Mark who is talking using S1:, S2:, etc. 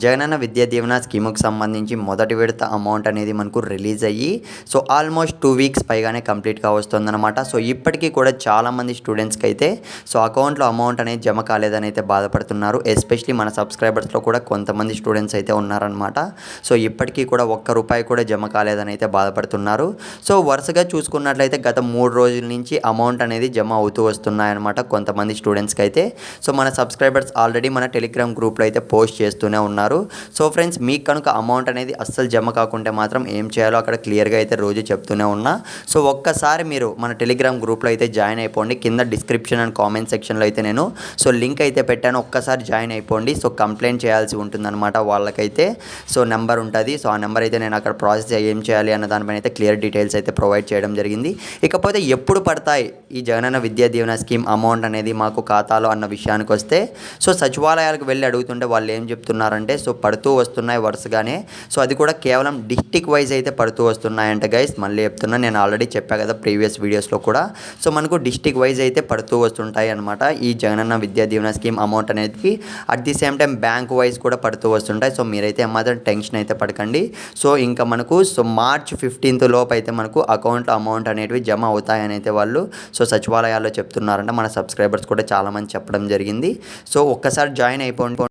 S1: జగనన్న విద్యా దీవెన స్కీముకి సంబంధించి మొదటి విడత అమౌంట్ అనేది మనకు రిలీజ్ అయ్యి ఆల్మోస్ట్ 2 వీక్స్ పైగానే కంప్లీట్గా వస్తుందన్నమాట. ఇప్పటికీ కూడా చాలామంది స్టూడెంట్స్కి అయితే అకౌంట్లో అమౌంట్ అనేది జమ కాలేదని అయితే బాధపడుతున్నారు. ఎస్పెషలీ మన సబ్స్క్రైబర్స్లో కూడా కొంతమంది స్టూడెంట్స్ అయితే ఉన్నారనమాట. ఇప్పటికీ కూడా ఒక్క రూపాయి కూడా జమ కాలేదని అయితే బాధపడుతున్నారు. వరుసగా చూసుకున్నట్లయితే గత 3 రోజుల నుంచి అమౌంట్ అనేది జమ అవుతూ వస్తున్నాయన్నమాట కొంతమంది స్టూడెంట్స్కి అయితే. మన సబ్స్క్రైబర్స్ ఆల్రెడీ మన టెలిగ్రామ్ గ్రూప్లో అయితే పోస్ట్ చేస్తూనే ఉన్నారు. ఫ్రెండ్స్, మీకు కనుక అమౌంట్ అనేది అస్సలు జమ కాకుంటే మాత్రం ఏం చేయాలో అక్కడ క్లియర్గా అయితే రోజు చెప్తూనే ఉన్నా. ఒక్కసారి మీరు మన టెలిగ్రామ్ గ్రూప్లో అయితే జాయిన్ అయిపోండి. కింద డిస్క్రిప్షన్ అండ్ కామెంట్ సెక్షన్లో అయితే నేను లింక్ అయితే పెట్టాను. ఒక్కసారి జాయిన్ అయిపోండి. కంప్లైంట్ చేయాల్సి ఉంటుందన్నమాట వాళ్ళకైతే. నెంబర్ ఉంటుంది. ఆ నెంబర్ అయితే నేను అక్కడ ప్రాసెస్ ఏం చేయాలి అన్న దానిపైన అయితే క్లియర్ డీటెయిల్స్ అయితే ప్రొవైడ్ చేయడం జరిగింది. ఇకపోతే ఎప్పుడు పడతాయి ఈ జగనన్న విద్యా దీవెన స్కీమ్ అమౌంట్ అనేది మాకు ఖాతాలో అన్న విషయానికి వస్తే సచివాలయాలకు వెళ్ళి అడుగుతుంటే వాళ్ళు ఏం చెప్తున్నారంటే పడుతూ వస్తున్నాయి వరుసగానే. అది కూడా కేవలం డిస్టిక్ వైజ్ అయితే పడుతూ వస్తున్నాయంట గైస్. మళ్ళీ చెప్తున్నా, నేను ఆల్రెడీ చెప్పా కదా ప్రీవియస్ వీడియోస్లో కూడా. మనకు డిస్టిక్ వైజ్ అయితే పడుతూ వస్తుంటాయి అనమాట ఈ జగనన్న విద్యా దీవెన స్కీమ్ అమౌంట్ అనేది. At the same time bank wise కూడా పడుతూ వస్తుంటాయి. మీరైతే ఏమాత్రం టెన్షన్ అయితే పడకండి. ఇంకా మనకు మార్చ్ 15th లోపు అయితే మనకు అకౌంట్లో అమౌంట్ అనేటివి జమ అవుతాయని అయితే వాళ్ళు సచివాలయాల్లో చెప్తున్నారంట. మన సబ్స్క్రైబర్స్ కూడా చాలామంది చెప్పడం జరిగింది. ఒక్కసారి జాయిన్ అయిపోండి.